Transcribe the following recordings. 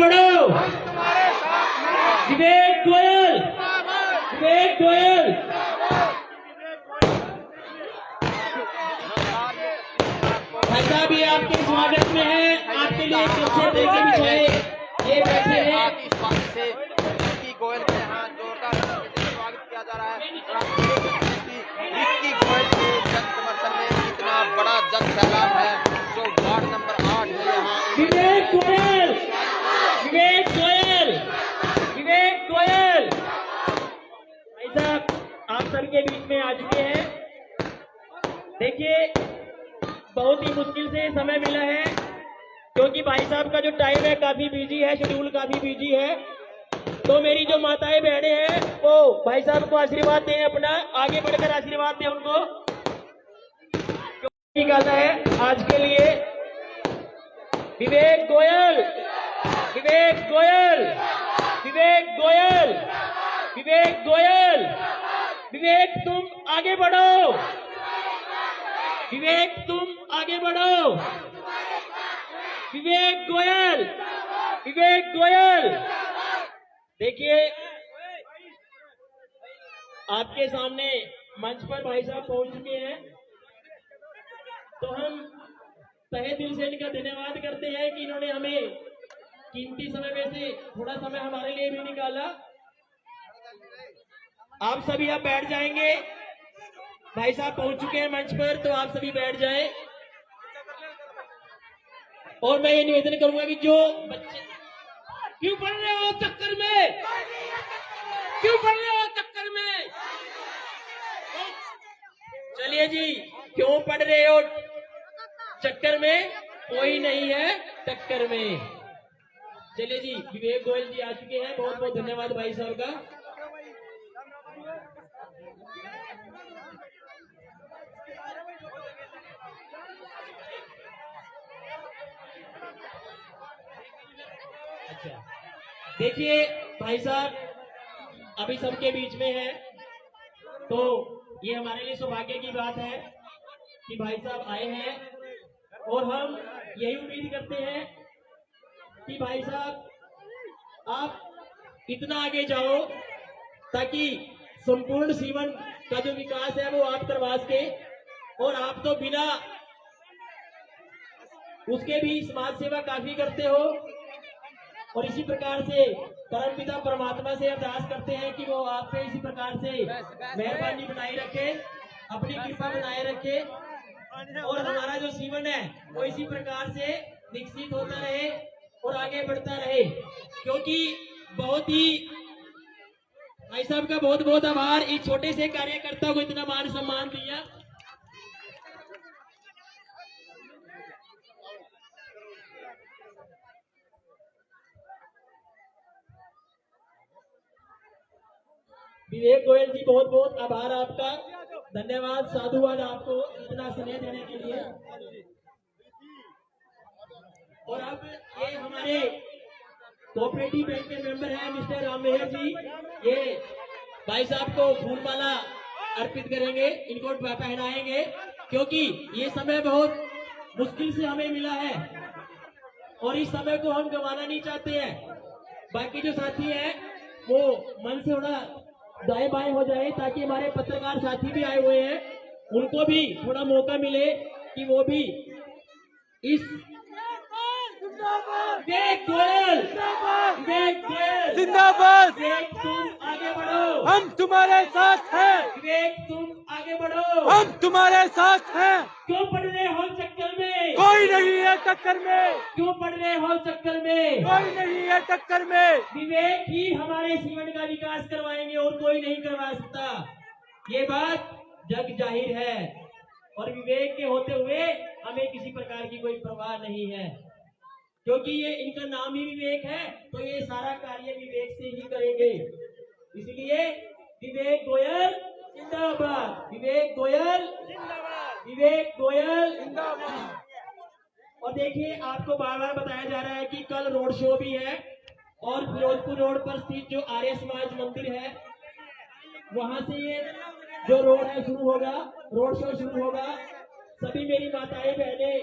बढ़ो। विवेक गोयल, विवेक गोयल। भाई साहब ये आपके स्वागत में है, आपके लिए कुर्सी देके बिछाए ये बैठे हैं। विक्की गोयल के यहाँ जोरदार स्वागत किया जा रहा है। विक्की गोयल के जन समर्थन में इतना बड़ा जन सैलाब है जो वार्ड नंबर 8 है यहाँ। विवेक गोयल, विवेक गोयल, विवेक गोयल। भाई साहब आप सबके बीच में आ चुके हैं। देखिए बहुत ही मुश्किल से समय मिला है क्योंकि भाई साहब का जो टाइम है काफी बिजी है, शेड्यूल काफी बिजी है। तो मेरी जो माताएं बहनें हैं वो भाई साहब को आशीर्वाद दें, अपना आगे बढ़कर आशीर्वाद दें उनको। निकालना है आज के लिए विवेक गोयल, विवेक गोयल, विवेक गोयल, विवेक गोयल। विवेक तुम आगे बढ़ो, विवेक तुम आगे बढ़ो। विवेक गोयल, विवेक गोयल। देखिए आपके सामने मंच पर भाई साहब पहुंच चुके हैं, तो हम तहे दिल से इनका धन्यवाद करते हैं कि इन्होंने हमें कीमती समय में से थोड़ा समय हमारे लिए भी निकाला। आप सभी आप बैठ जाएंगे, भाई साहब पहुंच चुके हैं मंच पर, तो आप सभी बैठ जाएं। और मैं ये निवेदन करूंगा कि जो बच्चे क्यों पढ़ रहे हो चक्कर में, क्यों पढ़ रहे हो चक्कर में, चलिए जी क्यों पढ़ रहे हो चक्कर में, कोई नहीं है टक्कर में। चलिए जी विवेक गोयल जी आ चुके हैं, बहुत बहुत धन्यवाद भाई साहब का। अच्छा देखिए भाई साहब अभी सबके बीच में है, तो ये हमारे लिए सौभाग्य की बात है कि भाई साहब आए हैं और हम यही उम्मीद करते हैं कि भाई साहब आप इतना आगे जाओ ताकि संपूर्ण जीवन का जो विकास है वो आप करवा सके। और आप तो बिना उसके भी समाज सेवा काफी करते हो और इसी प्रकार से परमपिता परमात्मा से अरदास करते हैं कि वो आप पे इसी प्रकार से मेहरबानी बनाए रखे, अपनी कृपा बनाए रखे और हमारा जो जीवन है वो इसी प्रकार से विकसित होता रहे और आगे बढ़ता रहे। क्योंकि बहुत ही भाई साहब का बहुत बहुत आभार, इस छोटे से कार्यकर्ता को इतना मान सम्मान दिया। विवेक गोयल जी बहुत बहुत आभार आपका, धन्यवाद, साधुवाद आपको इतना स्नेह देने के लिए। और अब ये हमारे कोऑपरेटिव बैंक के मेंबर हैं मिस्टर राम मेहर जी, ये भाई साहब को फूलमाला अर्पित करेंगे, इनको पहनाएंगे क्योंकि ये समय बहुत मुश्किल से हमें मिला है और इस समय को हम गंवाना नहीं चाहते हैं। बाकी जो साथी हैं वो मन से थोड़ा दाएं बाएं हो जाए ताकि हमारे पत्रकार साथी भी आए हुए हैं उनको भी थोड़ा मौका मिले कि वो भी इस विवेक गोयल, विवेक गोयल जिंदाबाद। विवेक तुम आगे बढ़ो, हम तुम्हारे साथ हैं, विवेक तुम आगे बढ़ो। हम तुम्हारे साथ हैं। क्यों पढ़ रहे हो चक्कर में, कोई नहीं है टक्कर में, क्यों पढ़ रहे हो चक्कर में, कोई नहीं है टक्कर में। विवेक ही हमारे जीवन का विकास करवाएंगे और कोई नहीं करवा सकता, ये बात जग जाहिर है। और विवेक के होते हुए हमें किसी प्रकार की कोई परवाह नहीं है क्योंकि ये इनका नाम ही विवेक है, तो ये सारा कार्य विवेक से ही करेंगे। इसलिए विवेक गोयल जिंदाबाद, विवेक गोयल जिंदाबाद, विवेक गोयल जिंदाबाद। और देखिए आपको बार बार बताया जा रहा है कि कल रोड शो भी है और फिरोजपुर रोड पर स्थित जो आर्य समाज मंदिर है वहां से ये जो रोड है शुरू होगा, रोड शो शुरू होगा। सभी मेरी माताएं बहनें,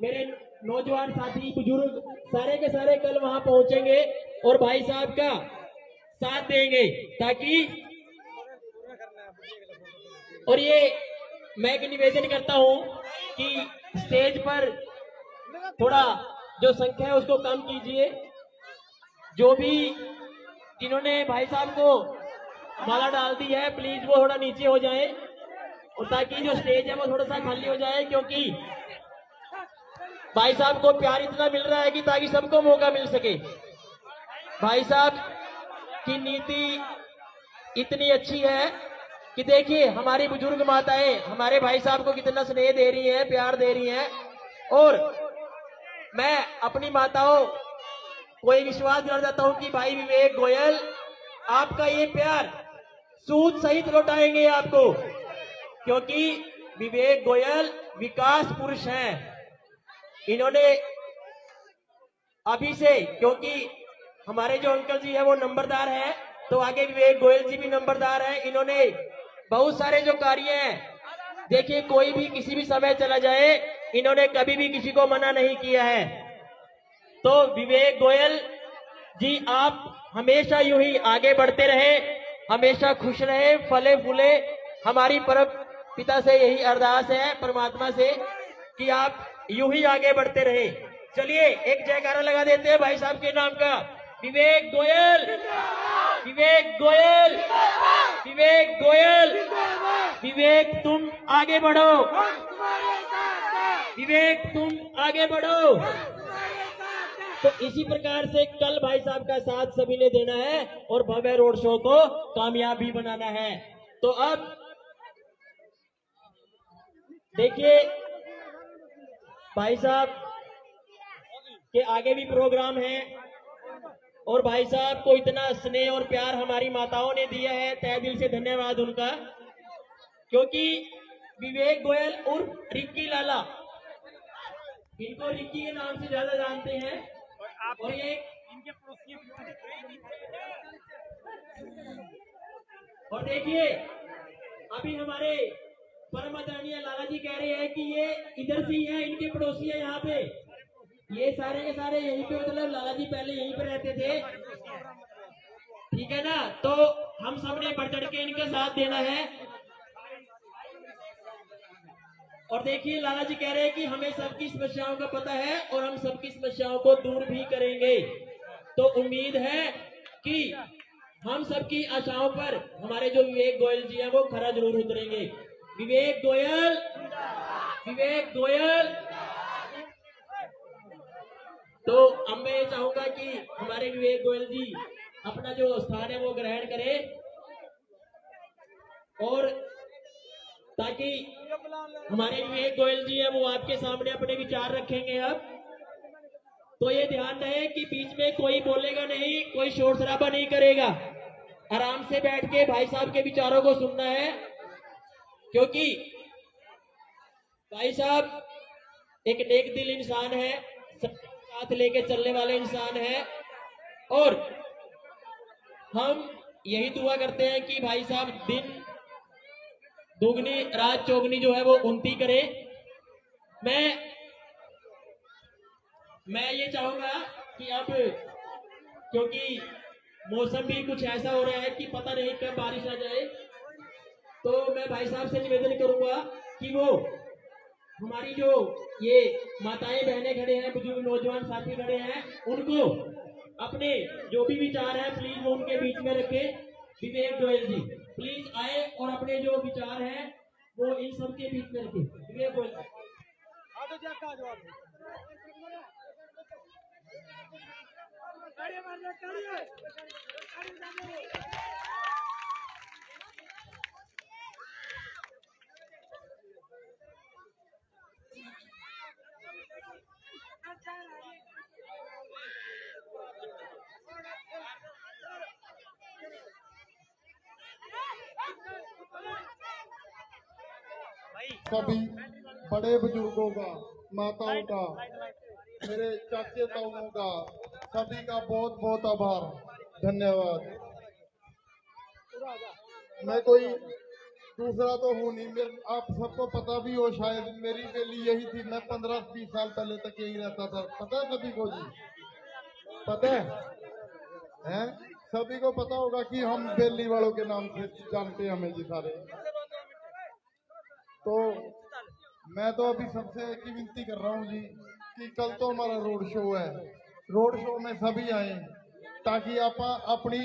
मेरे नौजवान साथी बुजुर्ग सारे के सारे कल वहां पहुंचेंगे और भाई साहब का साथ देंगे, ताकि और ये मैं एक निवेदन करता हूं कि स्टेज पर थोड़ा जो संख्या है उसको कम कीजिए। जो भी जिन्होंने भाई साहब को माला डाल दी है प्लीज वो थोड़ा नीचे हो जाए, और ताकि जो स्टेज है वो थोड़ा सा खाली हो जाए, क्योंकि भाई साहब को प्यार इतना मिल रहा है कि ताकि सबको मौका मिल सके। भाई साहब की नीति इतनी अच्छी है कि देखिए हमारी बुजुर्ग माताएं हमारे भाई साहब को कितना स्नेह दे रही हैं, प्यार दे रही हैं, और मैं अपनी माताओं को ये विश्वास दिला देता हूं कि भाई विवेक गोयल आपका ये प्यार सूद सहित लौटाएंगे आपको, क्योंकि विवेक गोयल विकास पुरुष हैं। इन्होंने अभी से, क्योंकि हमारे जो अंकल जी है वो नंबरदार है, तो आगे विवेक गोयल जी भी नंबरदार है। इन्होंने बहुत सारे जो कार्य हैं, देखिए कोई भी किसी भी समय चला जाए, इन्होंने कभी भी किसी को मना नहीं किया है। तो विवेक गोयल जी आप हमेशा यूं ही आगे बढ़ते रहे, हमेशा खुश रहे, फले फूले। हमारी परम पिता से यही अरदास है परमात्मा से कि आप यूं ही आगे बढ़ते रहे। चलिए एक जयकारा लगा देते हैं भाई साहब के नाम का। विवेक गोयल, विवेक गोयल, विवेक गोयल, विवेक तुम आगे बढ़ो, विवेक तुम आगे बढ़ो। तो इसी प्रकार से कल भाई साहब का साथ सभी ने देना है और भव्य रोड शो को कामयाब भी बनाना है। तो अब देखिए भाई साहब के आगे भी प्रोग्राम है, और भाई साहब को इतना स्नेह और प्यार हमारी माताओं ने दिया है, तहे दिल से धन्यवाद उनका। क्योंकि विवेक गोयल उर्फ रिक्की लाला, इनको रिक्की के नाम से ज्यादा जानते हैं, और ये और देखिए अभी हमारे परम आदरणीय लाला जी कह रहे हैं कि ये इधर से ही है, इनके पड़ोसी है यहाँ पे, ये सारे के सारे यहीं पे, मतलब लाला जी पहले यहीं पे रहते थे, ठीक है ना। तो हम सब ने बढ़ चढ़ के इनका साथ देना है। और देखिए लाला जी कह रहे हैं कि हमें सबकी समस्याओं का पता है और हम सबकी समस्याओं को दूर भी करेंगे। तो उम्मीद है कि हम सबकी आशाओं पर हमारे जो विवेक गोयल जी हैं वो खरा जरूर उतरेंगे। विवेक गोयल, विवेक गोयल। तो अब मैं ये चाहूंगा कि हमारे विवेक गोयल जी अपना जो स्थान है वो ग्रहण करें, और ताकि हमारे विवेक गोयल जी है वो आपके सामने अपने विचार रखेंगे। अब तो ये ध्यान रहे कि बीच में कोई बोलेगा नहीं, कोई शोर शराबा नहीं करेगा, आराम से बैठ के भाई साहब के विचारों को सुनना है, क्योंकि भाई साहब एक नेक दिल इंसान है, सबका साथ लेके चलने वाले इंसान है, और हम यही दुआ करते हैं कि भाई साहब दिन दुगनी रात चौगनी जो है वो उन्नति करे। मैं ये चाहूंगा कि अब, क्योंकि मौसम भी कुछ ऐसा हो रहा है कि पता नहीं कब बारिश आ जाए, तो मैं भाई साहब से निवेदन करूंगा कि वो हमारी जो ये माताएं बहनें खड़े हैं, बुजुर्ग नौजवान साथी खड़े हैं, उनको अपने जो भी विचार है प्लीज वो उनके बीच में रखे। विवेक गोयल जी प्लीज आए और अपने जो विचार हैं वो इन सब के बीच में रखे। विवेक गोयल सभी बड़े बुजुर्गों का, माताओं का, मेरे चाचे ताऊओं का, सभी का बहुत बहुत आभार, धन्यवाद। मैं कोई दूसरा तो हूँ नहीं। मेरे आप सबको पता भी हो शायद, मेरी बेली यही थी। मैं 15-20 साल पहले तक यही रहता था। पता है सभी को जी? पता है? सभी को पता होगा कि हम बेली वालों के नाम से जानते हैं हमें जी सारे। तो मैं तो अभी सबसे एक ही विनती कर रहा हूँ जी कि कल तो हमारा रोड शो है। रोड शो में सभी आए ताकि आप अपनी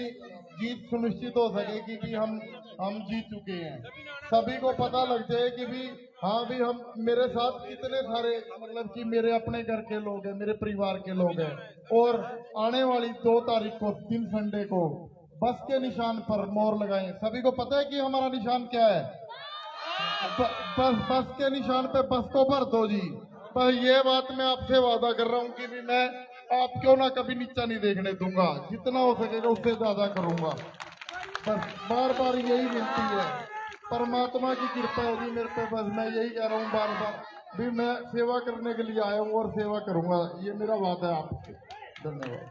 जीत सुनिश्चित हो सके कि भी हम जीत चुके हैं। सभी को पता लग जाए कि भी हाँ भी हम मेरे साथ कितने सारे मतलब कि मेरे अपने घर के लोग हैं, मेरे परिवार के लोग हैं। और आने वाली 2 तारीख को दिन संडे को बस के निशान पर मोहर लगाएं। सभी को पता है कि हमारा निशान क्या है? बस के निशान पे बस को भर दो जी। बस ये बात मैं आपसे वादा कर रहा हूँ कि भी मैं आपको ना कभी नीचा नहीं देखने दूंगा। जितना हो सकेगा उससे ज्यादा करूंगा। बस बार बार यही विनती है। परमात्मा की कृपा है जी मेरे पे। बस मैं यही कह रहा हूँ बार बार भी मैं सेवा करने के लिए आया हूँ और सेवा करूंगा। ये मेरा वादा है आपसे। धन्यवाद।